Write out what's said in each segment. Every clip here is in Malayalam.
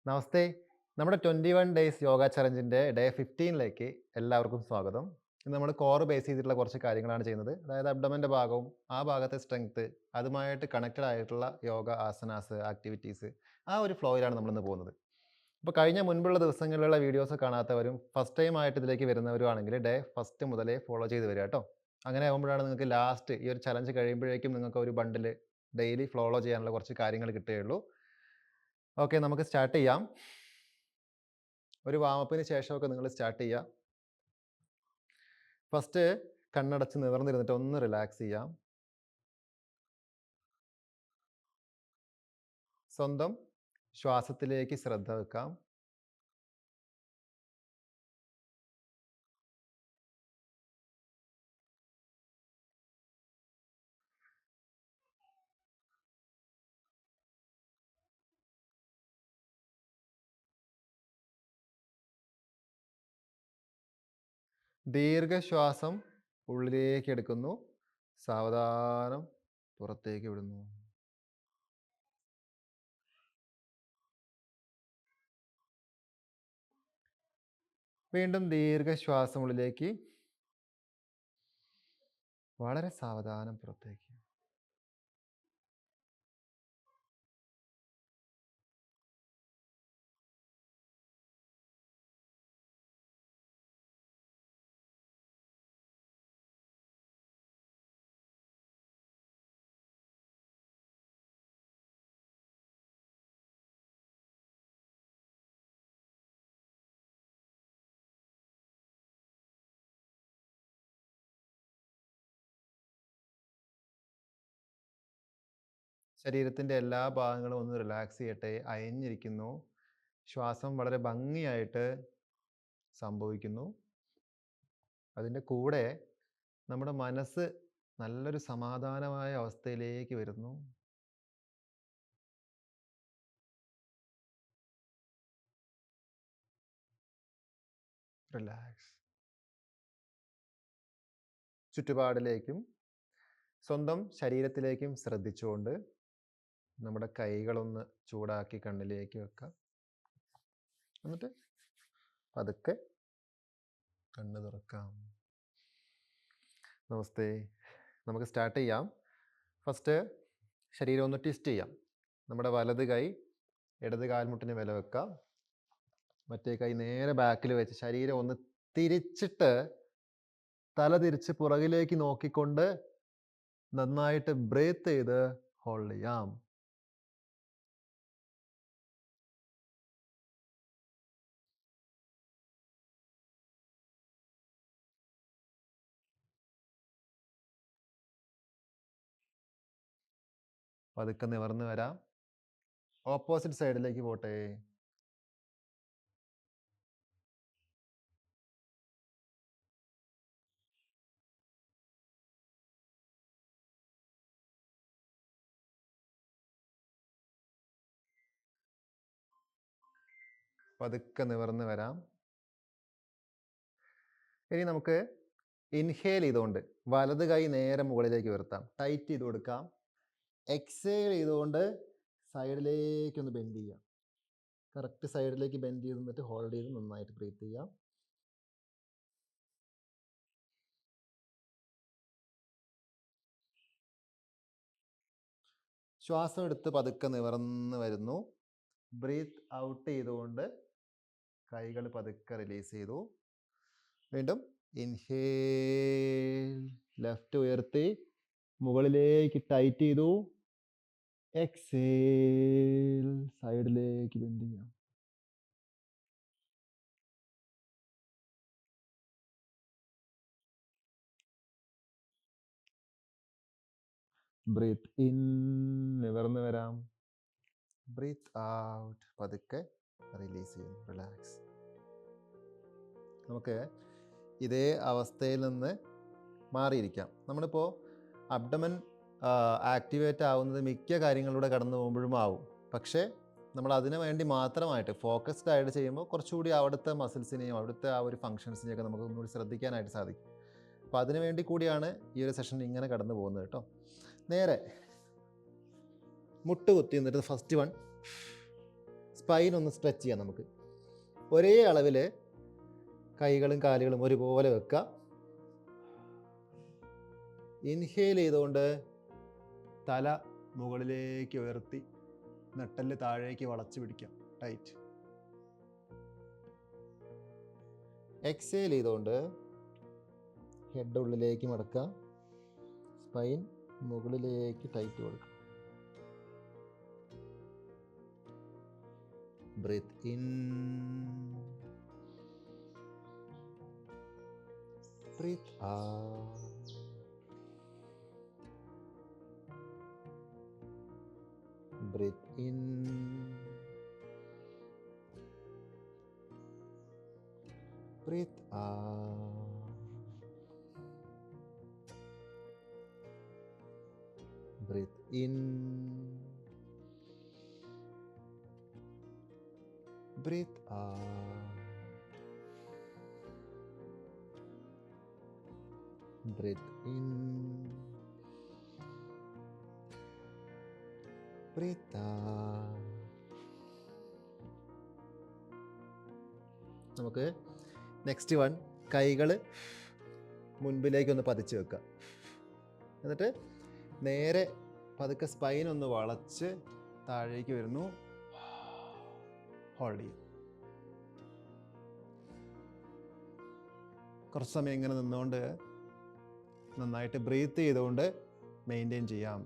നമസ്തേ. നമ്മുടെ 21 ഡേയ്സ് യോഗ ചലഞ്ചിൻ്റെ ഡേ 15ലേക്ക് എല്ലാവർക്കും സ്വാഗതം. ഇന്ന് നമ്മൾ കോർ ബേസ് ചെയ്തിട്ടുള്ള കുറച്ച് കാര്യങ്ങളാണ് ചെയ്യുന്നത്. അതായത് അബ്ഡമൻ്റെ ഭാഗവും ആ ഭാഗത്തെ സ്ട്രെങ്ത് അതുമായിട്ട് കണക്റ്റഡ് ആയിട്ടുള്ള യോഗ ആസനാസ്, ആക്ടിവിറ്റീസ് ആ ഒരു ഫ്ലോയിലാണ് നമ്മളിന്ന് പോകുന്നത്. അപ്പോൾ കഴിഞ്ഞ മുൻപുള്ള ദിവസങ്ങളിലുള്ള വീഡിയോസ് കാണാത്തവരും ഫസ്റ്റ് ടൈം ആയിട്ട് ഇതിലേക്ക് വരുന്നവരും ആണെങ്കിൽ ഡേ ഫസ്റ്റ് മുതലേ ഫോളോ ചെയ്ത് വരിക കേട്ടോ. അങ്ങനെ ആകുമ്പോഴാണ് നിങ്ങൾക്ക് ലാസ്റ്റ് ഈ ഒരു ചലഞ്ച് കഴിയുമ്പോഴേക്കും നിങ്ങൾക്ക് ഒരു ബണ്ടിൽ ഡെയിലി ഫോളോ ചെയ്യാനുള്ള കുറച്ച് കാര്യങ്ങൾ കിട്ടുകയുള്ളൂ. ഓക്കെ, നമുക്ക് സ്റ്റാർട്ട് ചെയ്യാം. ഒരു വാമപ്പിന് ശേഷമൊക്കെ നിങ്ങൾ സ്റ്റാർട്ട് ചെയ്യുക. ഫസ്റ്റ് കണ്ണടച്ച് നിവർന്നിരുന്നിട്ട് ഒന്ന് റിലാക്സ് ചെയ്യാം. സ്വന്തം ശ്വാസത്തിലേക്ക് ശ്രദ്ധ വെക്കാം. ദീർഘശ്വാസം ഉള്ളിലേക്ക് എടുക്കുന്നു, സാവധാനം പുറത്തേക്ക് വിടുന്നു. വീണ്ടും ദീർഘശ്വാസം ഉള്ളിലേക്ക്, വളരെ സാവധാനം പുറത്തേക്ക്. ശരീരത്തിൻ്റെ എല്ലാ ഭാഗങ്ങളും ഒന്ന് റിലാക്സ് ചെയ്യട്ടെ. അയഞ്ഞിരിക്കുന്നു. ശ്വാസം വളരെ ഭംഗിയായിട്ട് സംഭവിക്കുന്നു. അതിൻ്റെ കൂടെ നമ്മുടെ മനസ്സ് നല്ലൊരു സമാധാനമായ അവസ്ഥയിലേക്ക് വരുന്നു. റിലാക്സ്. ചുറ്റുപാടിലേക്കും സ്വന്തം ശരീരത്തിലേക്കും ശ്രദ്ധിച്ചുകൊണ്ട് നമ്മുടെ കൈകളൊന്ന് ചൂടാക്കി കണ്ണിലേക്ക് വെക്കാം. എന്നിട്ട് പതുക്കെ കണ്ണ് തുറക്കാം. നമസ്തേ. നമുക്ക് സ്റ്റാർട്ട് ചെയ്യാം. ഫസ്റ്റ് ശരീരം ഒന്ന് ട്വിസ്റ്റ് ചെയ്യാം. നമ്മുടെ വലത് കൈ ഇടത് കാൽമുട്ടിന് വില വെക്കാം. മറ്റേ കൈ നേരെ ബാക്കിൽ വെച്ച് ശരീരം ഒന്ന് തിരിച്ചിട്ട് തല തിരിച്ച് പുറകിലേക്ക് നോക്കിക്കൊണ്ട് നന്നായിട്ട് ബ്രീത്ത് ചെയ്ത് ഹോൾഡ് ചെയ്യാം. പതുക്കെ നിവർന്ന് വരാം. ഓപ്പോസിറ്റ് സൈഡിലേക്ക് പോട്ടെ. പതുക്കെ നിവർന്ന് വരാം. ഇനി നമുക്ക് ഇൻഹേൽ ചെയ്തുകൊണ്ട് വലത് കൈ നേരെ മുകളിലേക്ക് ഉയർത്താം. ടൈറ്റ് ചെയ്ത് കൊടുക്കാം. എക്സേൽ ചെയ്തുകൊണ്ട് സൈഡിലേക്ക് ഒന്ന് ബെൻഡ് ചെയ്യാം. കറക്റ്റ് സൈഡിലേക്ക് ബെൻഡ് ചെയ്ത് നിന്നിട്ട് ഹോൾഡ് ചെയ്ത് നന്നായിട്ട് ബ്രീത്ത് ചെയ്യാം. ശ്വാസം എടുത്ത് പതുക്കെ നിവർന്ന് വരുന്നു. ബ്രീത്ത് ഔട്ട് ചെയ്തുകൊണ്ട് കൈകൾ പതുക്കെ റിലീസ് ചെയ്തു. വീണ്ടും ഇൻഹേൽ, ലെഫ്റ്റ് ഉയർത്തി മുകളിലേക്ക് ടൈറ്റ് ചെയ്തു. എക്സേൽ, സൈഡിലേക്ക് ബെൻഡ് ചെയ്യാം. ബ്രീത്ത് ഇൻ, നിവർന്ന് വരാം. ബ്രീത്ത് ഔട്ട്, പതുക്കെ റിലീസ് ചെയ്യും. റിലാക്സ്. നമുക്ക് ഇതേ അവസ്ഥയിൽ നിന്ന് മാറിയിരിക്കാം. നമ്മളിപ്പോൾ അബ്ഡമൻ ആക്ടിവേറ്റ് ആവുന്നത് മിക്ക കാര്യങ്ങളിലൂടെ കടന്നു പോകുമ്പോഴും ആവും. പക്ഷേ നമ്മൾ അതിനു വേണ്ടി മാത്രമായിട്ട് ഫോക്കസ്ഡ് ആയിട്ട് ചെയ്യുമ്പോൾ കുറച്ചുകൂടി അവിടുത്തെ മസിൽസിനെയും അവിടുത്തെ ആ ഒരു ഫങ്ഷൻസിനെയൊക്കെ നമുക്ക് ഒന്നുകൂടി ശ്രദ്ധിക്കാനായിട്ട് സാധിക്കും. അപ്പോൾ അതിനു വേണ്ടി കൂടിയാണ് ഈ ഒരു സെഷൻ ഇങ്ങനെ കടന്നു പോകുന്നത് കേട്ടോ. നേരെ മുട്ട് കുത്തി എന്നിട്ട് ഫസ്റ്റ് വൺ സ്പൈൻ ഒന്ന് സ്ട്രെച്ച് ചെയ്യാം. നമുക്ക് ഒരേ അളവിൽ കൈകളും കാലുകളും ഒരുപോലെ വെക്കുക. ഇൻഹേൽ ചെയ്തുകൊണ്ട് തല മുകളിലേക്ക് ഉയർത്തി നട്ടെല്ല് താഴേക്ക് വളച്ച് പിടിക്കാം, ടൈറ്റ്. എക്സേൽ ചെയ്തുകൊണ്ട് ഹെഡ് ഉള്ളിലേക്ക് മടക്കുക, സ്പൈൻ മുകളിലേക്ക് ടൈറ്റ് കൊടുക്കുക. Breathe in, breathe out. Breathe in, breathe out, breathe in, breathe out, breathe in, breathe out. നമുക്ക് നെക്സ്റ്റ് വൺ, കൈകൾ മുൻപിലേക്കൊന്ന് പതിച്ച് വെക്കുക. എന്നിട്ട് നേരെ പതുക്കെ സ്പൈൻ ഒന്ന് വളച്ച് താഴേക്ക് വരുന്നു, ഹോൾഡ് ചെയ്യും. കുറച്ച് സമയം ഇങ്ങനെ നിന്നുകൊണ്ട് നന്നായിട്ട് ബ്രീത്ത് ചെയ്തുകൊണ്ട് മെയിൻറ്റെയിൻ ചെയ്യാം.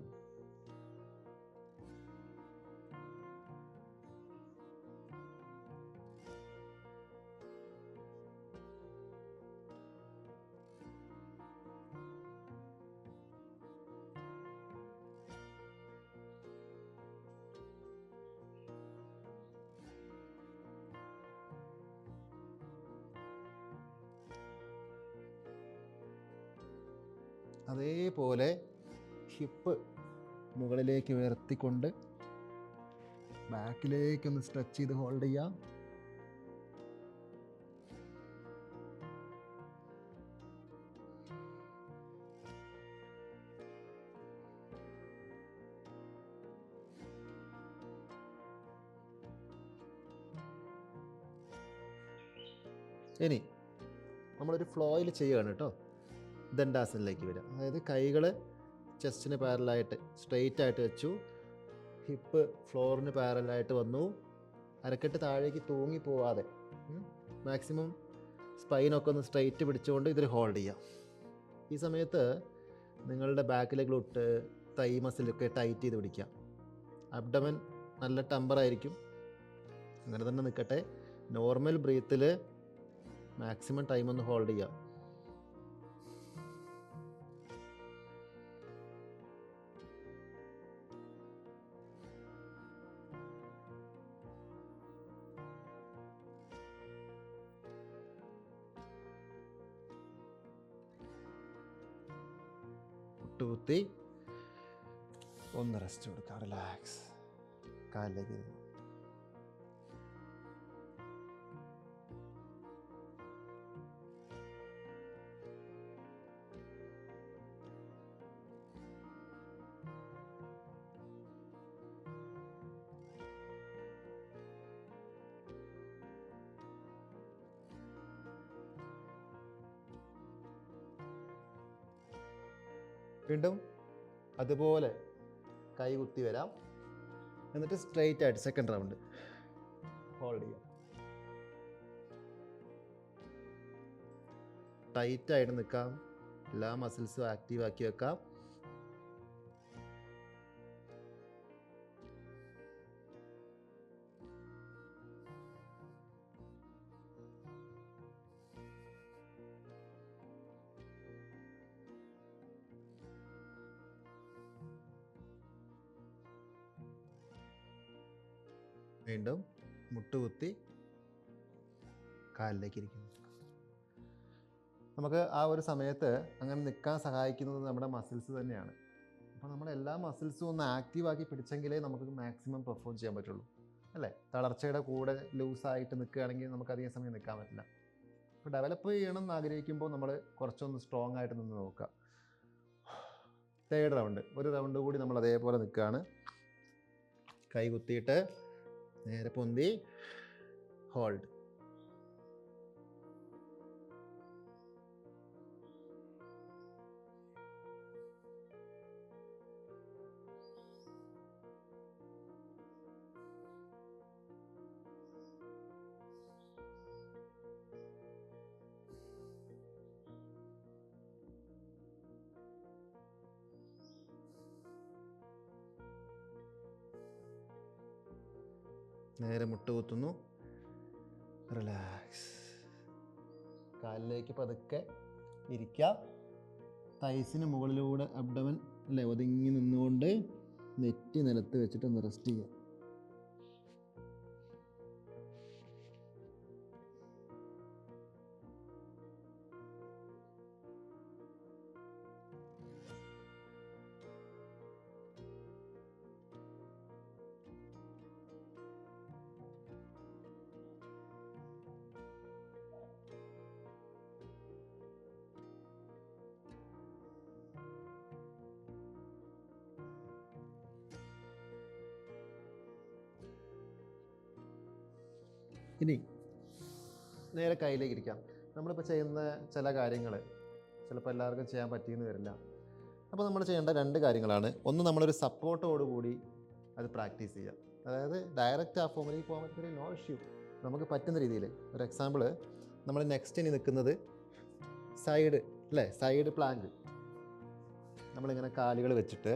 അതേപോലെ ഹിപ്പ് മുകളിലേക്ക് ഉയർത്തിക്കൊണ്ട് ബാക്കിലേക്കൊന്ന് സ്ട്രെച്ച് ചെയ്ത് ഹോൾഡ് ചെയ്യാം. ഇനി നമ്മളൊരു ഫ്ലോയിൽ ചെയ്യുകയാണ് കേട്ടോ. ദണ്ഡാസനിലേക്ക് വരിക. അതായത് കൈകൾ ചെസ്റ്റിന് പാരലായിട്ട് സ്ട്രെയിറ്റ് ആയിട്ട് വെച്ചു, ഹിപ്പ് ഫ്ലോറിന് പാരലായിട്ട് വന്നു, അരക്കെട്ട് താഴേക്ക് തൂങ്ങി പോവാതെ മാക്സിമം സ്പൈനൊക്കെ ഒന്ന് സ്ട്രെയിറ്റ് പിടിച്ചുകൊണ്ട് ഇതിൽ ഹോൾഡ് ചെയ്യാം. ഈ സമയത്ത് നിങ്ങളുടെ ബാക്കിലെ ഗ്ലൂട്ട്, തൈ മസിലൊക്കെ ടൈറ്റ് ചെയ്ത് പിടിക്കാം. അബ്ഡമൻ നല്ല ടെമ്പറായിരിക്കും, അങ്ങനെ തന്നെ നിൽക്കട്ടെ. നോർമൽ ബ്രീത്തിൽ മാക്സിമം ടൈം ഒന്ന് ഹോൾഡ് ചെയ്യാം. മുട്ടുകുത്തി ഒന്ന് റെസ്റ്റ് കൊടുക്കാം, റിലാക്സ്. കാലിലേക്ക് വീണ്ടും അതുപോലെ കൈ കുത്തി വരാം. എന്നിട്ട് സ്ട്രെയിറ്റ് ആയിട്ട് സെക്കൻഡ് റൗണ്ട് ഹോൾഡ് ചെയ്യാം. ടൈറ്റായിട്ട് നിൽക്കാം, എല്ലാ മസിൽസും ആക്റ്റീവ് ആക്കി വെക്കാം. വീണ്ടും മുട്ടുകുത്തി കാലിലേക്ക് ഇരിക്കുന്നു. നമുക്ക് ആ ഒരു സമയത്ത് അങ്ങനെ നിൽക്കാൻ സഹായിക്കുന്നത് നമ്മുടെ മസിൽസ് തന്നെയാണ്. അപ്പോൾ നമ്മുടെ എല്ലാ മസിൽസും ഒന്ന് ആക്റ്റീവാക്കി പിടിച്ചെങ്കിലേ നമുക്ക് മാക്സിമം പെർഫോം ചെയ്യാൻ പറ്റുള്ളൂ, അല്ലേ? തളർച്ചയുടെ കൂടെ ലൂസായിട്ട് നിൽക്കുകയാണെങ്കിൽ നമുക്ക് അധികം സമയം നിൽക്കാൻ പറ്റില്ല. അപ്പോൾ ഡെവലപ്പ് ചെയ്യണം എന്ന് ആഗ്രഹിക്കുമ്പോൾ നമ്മൾ കുറച്ചൊന്ന് സ്ട്രോങ് ആയിട്ട് നിന്ന് നോക്കുക. തേർഡ് റൗണ്ട്, ഒരു റൗണ്ട് കൂടി നമ്മൾ അതേപോലെ നിൽക്കുകയാണ്. കൈ കുത്തിയിട്ട് നേരെ പൊന്തി, ഹോൾഡ്. നേരെ മുട്ട് കുത്തുന്നു, റിലാക്സ്. കാലിലേക്ക് പതുക്കെ ഇരിക്കുക. തൈസിന് മുകളിലൂടെ അബ്ഡമൻ അല്ലേ ഒതുങ്ങി നിന്നുകൊണ്ട് നെറ്റി നിലത്ത് വെച്ചിട്ട് ഒന്ന് റെസ്റ്റ് ചെയ്യുക. ഇനി നേരെ കയ്യിലേക്ക് ഇരിക്കാം. നമ്മളിപ്പോൾ ചെയ്യുന്ന ചില കാര്യങ്ങൾ ചിലപ്പോൾ എല്ലാവർക്കും ചെയ്യാൻ പറ്റിയെന്ന് വരില്ല. അപ്പോൾ നമ്മൾ ചെയ്യേണ്ട 2 കാര്യങ്ങളാണ്. ഒന്ന്, നമ്മളൊരു സപ്പോർട്ടോടുകൂടി അത് പ്രാക്ടീസ് ചെയ്യുക. അതായത് ഡയറക്റ്റ് ആ ഫോമിലേക്ക് പോകാൻ പറ്റുന്ന നോ ഇഷ്യൂ, നമുക്ക് പറ്റുന്ന രീതിയിൽ. ഒരു എക്സാമ്പിൾ, നമ്മൾ നെക്സ്റ്റ് ഇനി നിൽക്കുന്നത് സൈഡ് അല്ലേ, സൈഡ് പ്ലാങ്ക്. നമ്മളിങ്ങനെ കാലുകൾ വെച്ചിട്ട്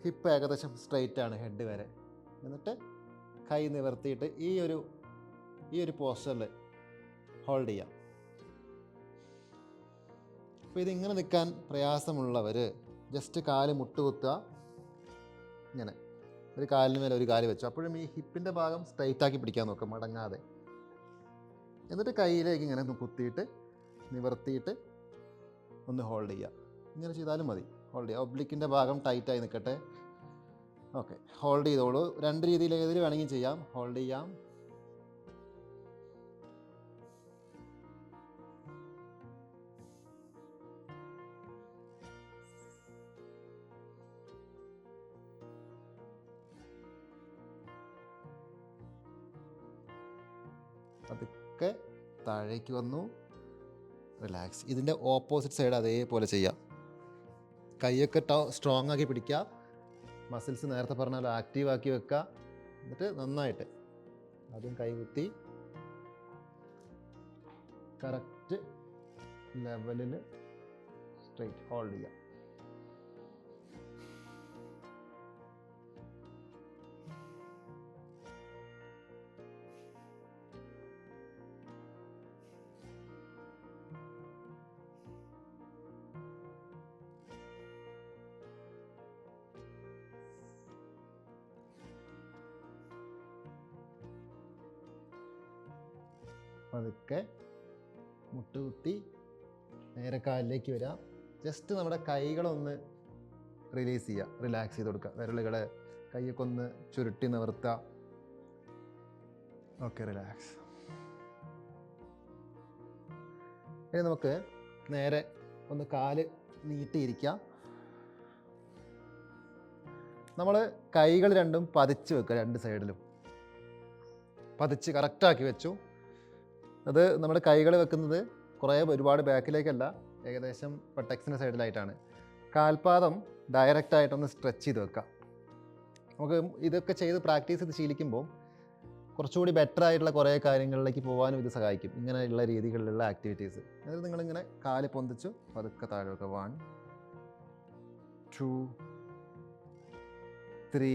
ഹിപ്പ് ഏകദേശം സ്ട്രെയിറ്റ് ആണ് ഹെഡ് വരെ. എന്നിട്ട് കൈ നിവർത്തിയിട്ട് ഈ ഒരു പോസ്റ്ററിൽ ഹോൾഡ് ചെയ്യാം. അപ്പോൾ ഇതിങ്ങനെ നിൽക്കാൻ പ്രയാസമുള്ളവർ ജസ്റ്റ് കാല് മുട്ടുകുത്തുക, ഇങ്ങനെ ഒരു കാലിന് മേലെ ഒരു കാല് വെച്ചു. അപ്പോഴും ഈ ഹിപ്പിൻ്റെ ഭാഗം സ്ട്രെയിറ്റ് ആക്കി പിടിക്കാൻ നോക്കുക, മടങ്ങാതെ. എന്നിട്ട് കൈയിലേക്ക് ഇങ്ങനെ ഒന്ന് കുത്തിയിട്ട് നിവർത്തിയിട്ട് ഒന്ന് ഹോൾഡ് ചെയ്യുക. ഇങ്ങനെ ചെയ്താലും മതി. ഹോൾഡ് ചെയ്യുക. ഒബ്ലിക്കിൻ്റെ ഭാഗം ടൈറ്റായി നിൽക്കട്ടെ. ഓക്കെ, ഹോൾഡ് ചെയ്തോളൂ. 2 രീതിയിൽ ഏതിൽ വേണമെങ്കിൽ ചെയ്യാം. ഹോൾഡ് ചെയ്യാം, അതൊക്കെ താഴേക്ക് വന്നു, റിലാക്സ്. ഇതിൻ്റെ ഓപ്പോസിറ്റ് സൈഡ് അതേപോലെ ചെയ്യാം. കൈയൊക്കെ സ്ട്രോങ് ആക്കി പിടിക്കുക, മസിൽസ് നേരത്തെ പറഞ്ഞാൽ ആക്റ്റീവ് ആക്കി വെക്കുക. എന്നിട്ട് നന്നായിട്ട് ആദ്യം കൈ കുത്തി കറക്റ്റ് ലെവലിൽ സ്ട്രെയിറ്റ് ഹോൾഡ് ചെയ്യുക. പതുക്കെ മുട്ടുകുത്തി നേരെ കാലിലേക്ക് വരാം. ജസ്റ്റ് നമ്മുടെ കൈകളൊന്ന് റിലീസ് ചെയ്യുക, റിലാക്സ് ചെയ്ത് കൊടുക്കുക. വിരലുകൾ കൈയൊക്കെ ഒന്ന് ചുരുട്ടി നിവർത്തുക. Okay, relax. ഇനി നമുക്ക് നേരെ ഒന്ന് കാല് നീട്ടിയിരിക്കാം. നമ്മൾ കൈകൾ രണ്ടും പതിച്ച് വെക്കുക, 2 സൈഡിലും പതിച്ച് കറക്റ്റാക്കി വെച്ചു. അത് നമ്മുടെ കൈകൾ വെക്കുന്നത് ഒരുപാട് ബാക്കിലേക്കല്ല, ഏകദേശം ബട്ടക്സിൻ്റെ സൈഡിലായിട്ടാണ്. കാൽപാദം ഡയറക്റ്റായിട്ടൊന്ന് സ്ട്രെച്ച് ചെയ്ത് വെക്കുക. നമുക്ക് ഇതൊക്കെ ചെയ്ത് പ്രാക്ടീസ് ചെയ്ത് ശീലിക്കുമ്പോൾ കുറച്ചുകൂടി ബെറ്റർ ആയിട്ടുള്ള കുറേ കാര്യങ്ങളിലേക്ക് പോകാനും ഇത് സഹായിക്കും, ഇങ്ങനെയുള്ള രീതികളിലുള്ള ആക്ടിവിറ്റീസ്. അതായത് നിങ്ങളിങ്ങനെ കാല് പൊന്തിച്ചു പതുക്കെ താഴെ വെക്കുക. 1 2 3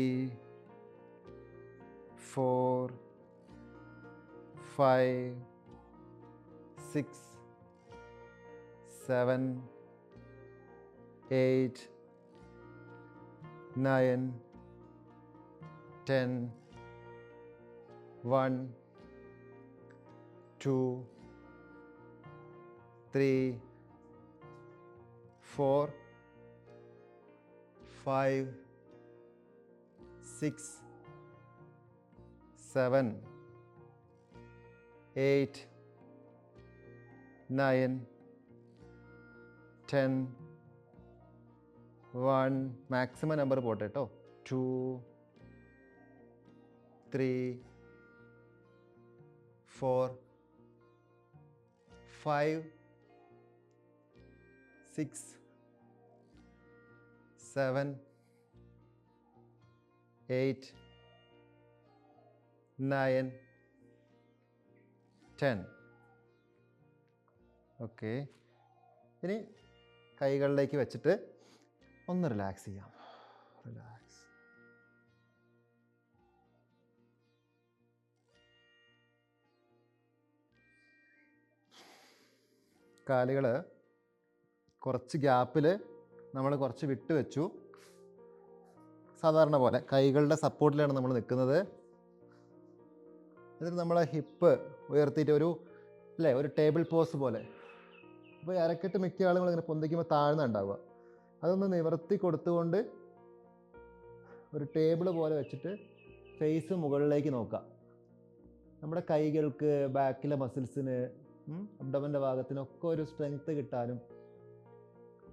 4 5 6 7 8 9 10 1 2 3 4 5 6 7 8 9 10 1 മാക്സിമം നമ്പർ പോട്ടെ കേട്ടോ. 2 3 4 5 6 7 8 9 10. ഓക്കെ, ഇനി കൈകളിലേക്ക് വെച്ചിട്ട് ഒന്ന് റിലാക്സ് ചെയ്യാം. റിലാക്സ്. കാലുകൾ കുറച്ച് ഗ്യാപ്പിൽ നമ്മൾ കുറച്ച് വിട്ട് വെച്ചു. സാധാരണ പോലെ കൈകളുടെ സപ്പോർട്ടിലാണ് നമ്മൾ നിൽക്കുന്നത്. എന്നിട്ട് നമ്മളെ ഹിപ്പ് ഉയർത്തിയിട്ട് ഒരു ടേബിൾ പോസ് പോലെ. അപ്പോൾ അരക്കെട്ട് മിക്ക ആളുകൾ ഇങ്ങനെ പൊന്തിക്കുമ്പോൾ താഴ്ന്നുണ്ടാവുക. അതൊന്ന് നിവർത്തി കൊടുത്തുകൊണ്ട് ഒരു ടേബിൾ പോലെ വെച്ചിട്ട് ഫേസ് മുകളിലേക്ക് നോക്കുക. നമ്മുടെ കൈകൾക്ക്, ബാക്കിലെ മസിൽസിന്, അബ്ഡമൻ്റെ ഭാഗത്തിനൊക്കെ ഒരു സ്ട്രെങ്ത് കിട്ടാനും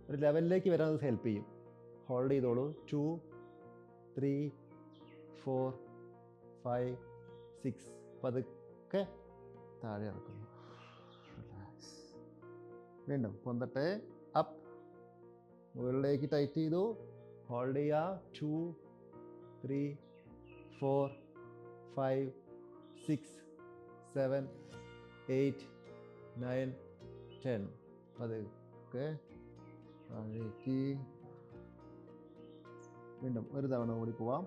ഒരു ലെവലിലേക്ക് വരാൻ അത് ഹെൽപ്പ് ചെയ്യും. ഹോൾഡ് ചെയ്തോളൂ. 2 3 4 5 6. പതുക്കെ താഴെ ഇറക്കുന്നു. റിലാക്സ്. വീണ്ടും പൊന്തട്ടെ. അപ്പ്. മുകളിലേക്ക് ടൈറ്റ് ചെയ്തു. ഹോൾഡ് ചെയ്യുക. 2 3 4 5 6 7 8 9 10. പതുക്കെ താഴേക്ക്. വീണ്ടും ഒരു തവണ കൂടി പോവാം.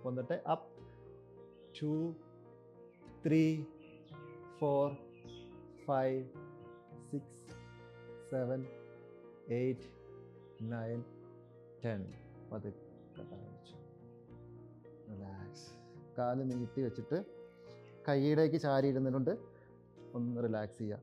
പൊന്തട്ടെ. അപ്പ്. 2 3 4 5 6 7 8 9 10. പതുക്കെ താഴ്ച. റിലാക്സ്. കാല് നീട്ടി വെച്ചിട്ട് കൈയിലേക്ക് ചാരി ഇരുന്നിട്ടുണ്ട്. ഒന്ന് റിലാക്സ് ചെയ്യുക.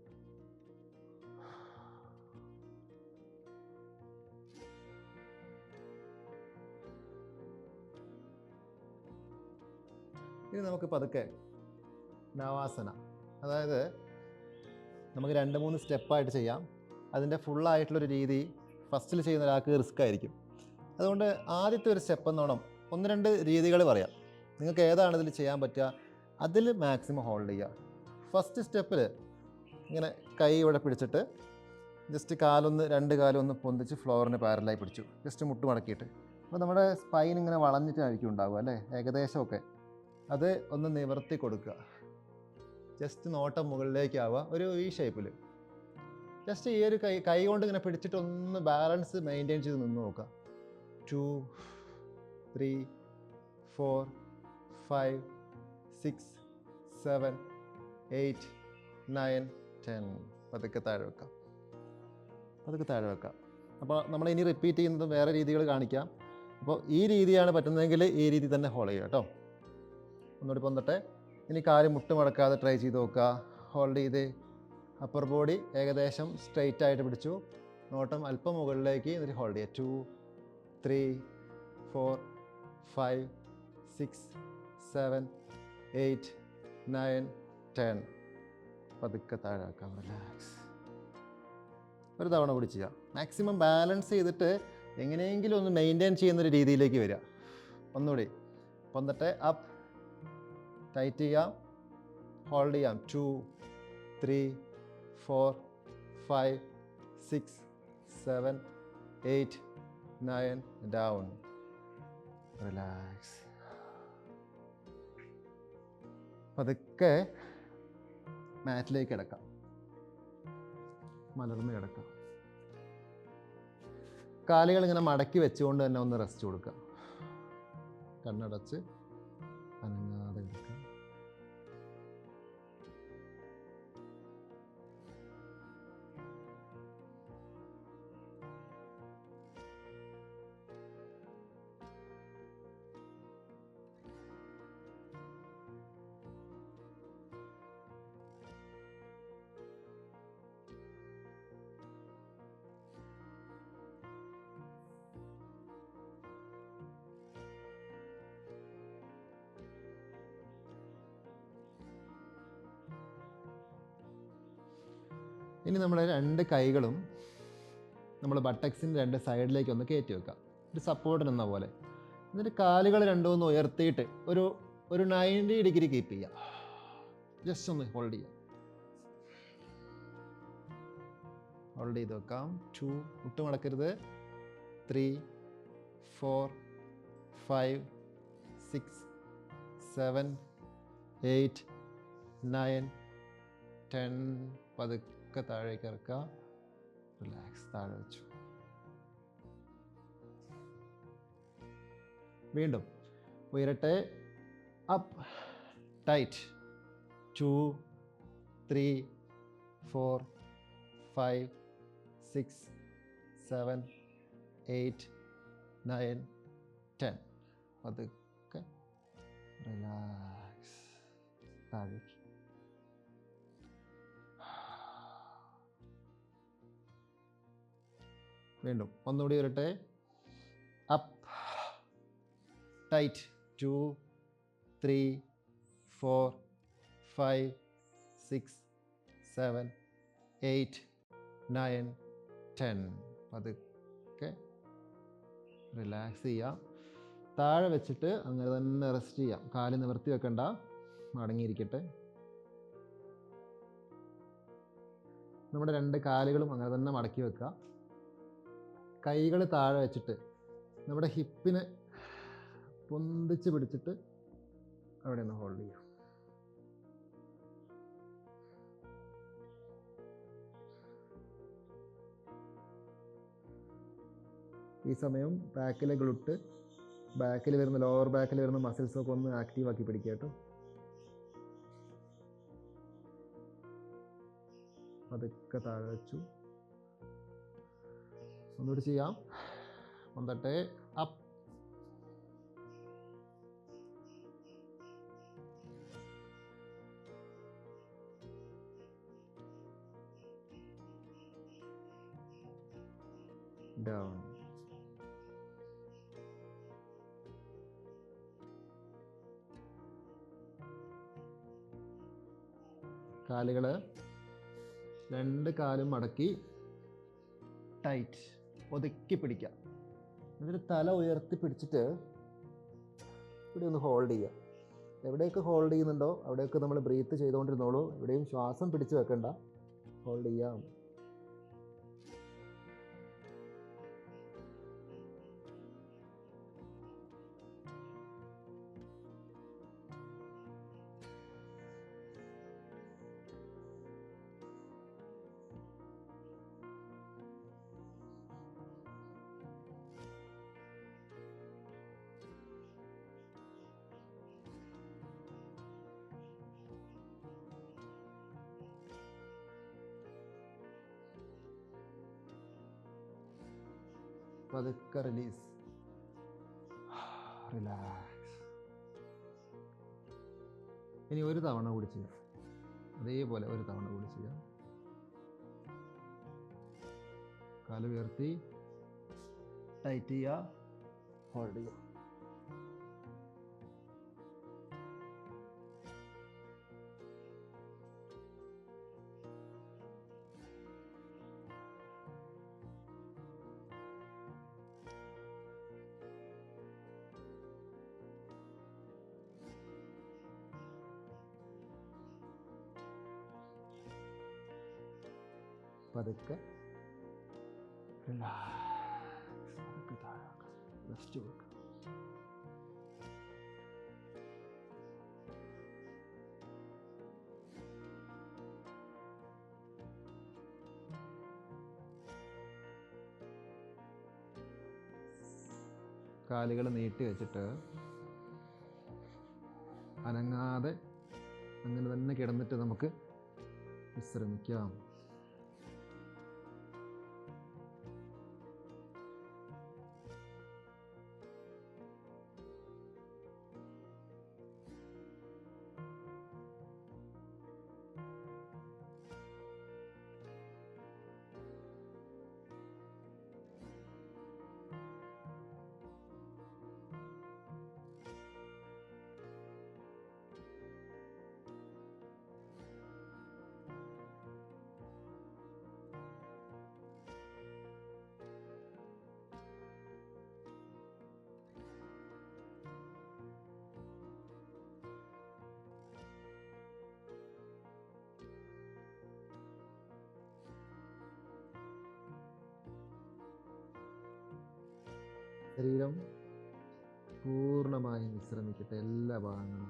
ഇനി നമുക്ക് പതുക്കെ നവാസന, അതായത് നമുക്ക് 2-3 സ്റ്റെപ്പായിട്ട് ചെയ്യാം. അതിൻ്റെ ഫുള്ളായിട്ടുള്ളൊരു രീതി ഫസ്റ്റിൽ ചെയ്യുന്ന ഒരാൾക്ക് റിസ്ക് ആയിരിക്കും. അതുകൊണ്ട് ആദ്യത്തെ ഒരു സ്റ്റെപ്പ് എന്നോണം 1-2 രീതികൾ പറയാം. നിങ്ങൾക്ക് ഏതാണ് ഇതിൽ ചെയ്യാൻ പറ്റുക അതിൽ മാക്സിമം ഹോൾഡ് ചെയ്യുക. ഫസ്റ്റ് സ്റ്റെപ്പിൽ ഇങ്ങനെ കൈ ഇവിടെ പിടിച്ചിട്ട് ജസ്റ്റ് 2 കാലും ഒന്ന് പൊന്തിച്ച് ഫ്ലോറിന് പാരലായി പിടിച്ചു. ജസ്റ്റ് മുട്ട് മടക്കിയിട്ട്. അപ്പോൾ നമ്മുടെ സ്പൈൻ ഇങ്ങനെ വളഞ്ഞിട്ടായിരിക്കും ഉണ്ടാവുക അല്ലേ, ഏകദേശമൊക്കെ. അത് ഒന്ന് നിവർത്തി കൊടുക്കുക. ജസ്റ്റ് നോട്ടം മുകളിലേക്കാവുക. ഈ ഷേപ്പിൽ ജസ്റ്റ് ഈ ഒരു കൈ കൊണ്ട് ഇങ്ങനെ പിടിച്ചിട്ട് ഒന്ന് ബാലൻസ് മെയിൻറ്റെയിൻ ചെയ്ത് നിന്ന് നോക്കുക. 2 3 4 5 6 7 8 9 10. പതുക്കെ താഴെ വെക്കാം. അപ്പോൾ നമ്മൾ ഇനി റിപ്പീറ്റ് ചെയ്യുന്നത് വേറെ രീതികൾ കാണിക്കാം. അപ്പോൾ ഈ രീതിയാണ് പറ്റുന്നതെങ്കിൽ ഈ രീതി തന്നെ ഫോളോ ചെയ്യുക കേട്ടോ. ഒന്നുകൂടി പൊന്തട്ടെ. ഇനി കാല് മുട്ട് മടക്കാതെ ട്രൈ ചെയ്ത് നോക്കുക. ഹോൾഡ് ചെയ്ത് അപ്പർ ബോഡി ഏകദേശം സ്ട്രെയിറ്റ് ആയിട്ട് പിടിച്ചു. നോട്ടം അല്പം മുകളിലേക്ക്. എന്നിട്ട് ഹോൾഡ് ചെയ്യുക. 2 3 4 5 6 7 8 9 10. പതുക്കെ താഴാക്കാം. റിലാക്സ്. ഒരു തവണ കൂടി ചെയ്യാം. മാക്സിമം ബാലൻസ് ചെയ്തിട്ട് എങ്ങനെയെങ്കിലും ഒന്ന് മെയിൻറ്റെയിൻ ചെയ്യുന്നൊരു രീതിയിലേക്ക് വരിക. ഒന്നുകൂടി പൊന്തട്ടെ. അപ്പ്. ടൈറ്റ് ചെയ്യാം. ഹോൾഡ് ചെയ്യാം. 2 3 4 5 6 7 8 9. ഡൗൺ. റിലാക്സ്. പതുക്കെ മാറ്റിലേക്ക് കിടക്കാം. മലർന്ന് കിടക്കാം. കാലുകൾ ഇങ്ങനെ മടക്കി വെച്ചുകൊണ്ട് തന്നെ ഒന്ന് റെസ്റ്റ് കൊടുക്കുക. കണ്ണടച്ച് അനങ്ങാതെ കിടക്കുക. ഇനി നമ്മുടെ 2 കൈകളും നമ്മൾ ബട്ടക്സിൻ്റെ 2 സൈഡിലേക്ക് ഒന്ന് കയറ്റി വെക്കുക. ഒരു സപ്പോർട്ടിന് എന്ന പോലെ. എന്നിട്ട് കാലുകൾ രണ്ടും ഒന്ന് ഉയർത്തിയിട്ട് ഒരു ഒരു 90 ഡിഗ്രി കീപ്പ് ചെയ്യാം. ജസ്റ്റ് ഒന്ന് ഹോൾഡ് ചെയ്യാം. ഹോൾഡ് ചെയ്ത് വെക്കാം. 2, മുട്ട് മടക്കരുത്. 3, 4, 5, 6, 7, 8, 9, 10. പതുക്കെ താഴേക്ക് ഇറക്കുക. റിലാക്സ്. താഴെ വെച്ചു. വീണ്ടും ഉയരട്ടെ. Up, tight. 2, 3, 4, 5, 6, 7, 8, 9, 10. പതുക്കെ റിലാക്സ്. താഴേക്ക്. വീണ്ടും ഒന്നുകൂടി വരട്ടെ. Up, tight. 2, 3, 4, 5, 6, 7, 8, 9, 10. പതുക്കെ റിലാക്സ് ചെയ്യാം. താഴെ വെച്ചിട്ട് അങ്ങനെ തന്നെ റെസ്റ്റ് ചെയ്യാം. കാല് നിവർത്തി വെക്കണ്ട, മടങ്ങിയിരിക്കട്ടെ. നമ്മുടെ 2 കാലുകളും അങ്ങനെ തന്നെ മടക്കി വെക്കുക. കൈകൾ താഴെ വെച്ചിട്ട് നമ്മുടെ ഹിപ്പിനെ പൊന്തിച്ച് പിടിച്ചിട്ട് അവിടെ ഒന്ന് ഹോൾഡ് ചെയ്യാം. ഈ സമയം ബാക്കിലെ ഗ്ലുട്ട്, ബാക്കിൽ വരുന്ന ലോവർ ബാക്കിൽ വരുന്ന മസിൽസൊക്കെ ഒന്ന് ആക്റ്റീവ് ആക്കി പിടിക്കുക കേട്ടോ. അതൊക്കെ താഴെ വെച്ചു. ഒന്നുകൂടി ചെയ്യാം. വന്നിട്ട് അപ്പ്, ഡൗൺ. കാലുകൾ 2 കാലും മടക്കി ടൈറ്റ് ഒതുക്കി പിടിക്കുക. എന്നിട്ട് തല ഉയർത്തി പിടിച്ചിട്ട് ഇവിടെ ഒന്ന് ഹോൾഡ് ചെയ്യുക. എവിടെയൊക്കെ ഹോൾഡ് ചെയ്യുന്നുണ്ടോ അവിടെയൊക്കെ നമ്മൾ ബ്രീത്ത് ചെയ്തുകൊണ്ടിരുന്നോളൂ. എവിടെയും ശ്വാസം പിടിച്ച് വെക്കണ്ട. ഹോൾഡ് ചെയ്യാം. പതുക്കെ റിലീസ്. റിലാക്സ്. ഇനി ഒരു തവണ കൂടി ചെയ്യാം. അതേപോലെ ഒരു തവണ കൂടി ചെയ്യാം. കാല് ഉയർത്തി ടൈറ്റ് ചെയ്യുക, ഹോൾഡ് ചെയ്യുക. പതുക്കെ റിലാക്സ്. പതുക്കെ താഴാക്കാം. റെസ്റ്റ് കൊടുക്കുക. കാലുകൾ നീട്ടി വെച്ചിട്ട് അനങ്ങാതെ അങ്ങനെ തന്നെ കിടന്നിട്ട് നമുക്ക് വിശ്രമിക്കാം. ശരീരം പൂർണ്ണമായും വിശ്രമിക്കട്ടെ, എല്ലാ ഭാഗങ്ങളും.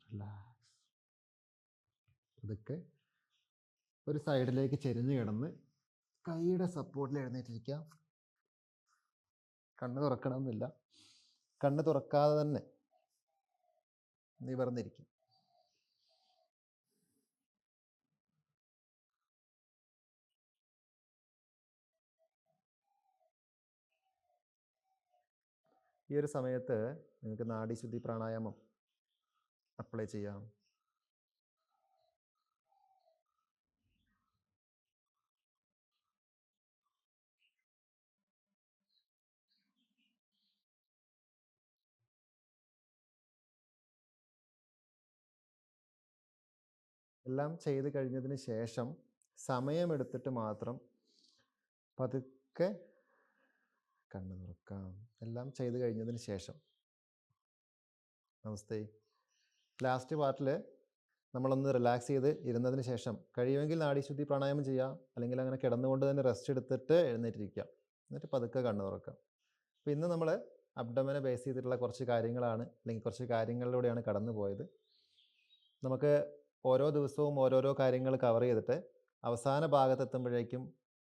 റിലാക്സ്. ഇതൊക്കെ ഒരു സൈഡിലേക്ക് ചെരിഞ്ഞ് കിടന്ന് കൈയുടെ സപ്പോർട്ടിൽ എഴുന്നേറ്റിരിക്കാം. കണ്ണ് തുറക്കണമെന്നില്ല, കണ്ണ് തുറക്കാതെ തന്നെ നിവർന്നിരിക്കും. ഈ ഒരു സമയത്ത് നിങ്ങൾക്ക് നാഡീശുദ്ധി പ്രാണായാമം അപ്ലൈ ചെയ്യാം. എല്ലാം ചെയ്ത് കഴിഞ്ഞതിന് ശേഷം സമയമെടുത്തിട്ട് മാത്രം പതുക്കെ കണ്ണ് തുറക്കാം. എല്ലാം ചെയ്ത് കഴിഞ്ഞതിന് ശേഷം. നമസ്തേ. ലാസ്റ്റ് പാർട്ടിൽ നമ്മളൊന്ന് റിലാക്സ് ചെയ്ത് ഇരുന്നതിന് ശേഷം കഴിയുമെങ്കിൽ നാഡീശുദ്ധി പ്രാണായാമം ചെയ്യാം, അല്ലെങ്കിൽ അങ്ങനെ കിടന്നുകൊണ്ട് തന്നെ റെസ്റ്റ് എടുത്തിട്ട് എഴുന്നേറ്റിരിക്കാം. എന്നിട്ട് പതുക്കെ കണ്ണ് തുറക്കാം. അപ്പോൾ ഇന്ന് നമ്മൾ അബ്ഡമനെ ബേസ് ചെയ്തിട്ടുള്ള കുറച്ച് കാര്യങ്ങളാണ്, അല്ലെങ്കിൽ കുറച്ച് കാര്യങ്ങളിലൂടെയാണ് കടന്നു പോയത്. നമുക്ക് ഓരോ ദിവസവും ഓരോരോ കാര്യങ്ങൾ കവർ ചെയ്തിട്ട് അവസാന ഭാഗത്തെത്തുമ്പോഴേക്കും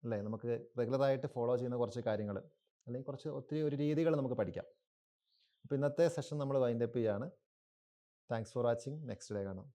അല്ലേ നമുക്ക് റെഗുലറായിട്ട് ഫോളോ ചെയ്യുന്ന കുറച്ച് കാര്യങ്ങൾ, അല്ലെങ്കിൽ കുറച്ച് ഒത്തിരി ഒരു രീതികൾ നമുക്ക് പഠിക്കാം. അപ്പോൾ ഇന്നത്തെ സെഷൻ നമ്മൾ വൈൻഡപ്പ് ചെയ്യാണ്. Thanks for watching. Next day കാണാം.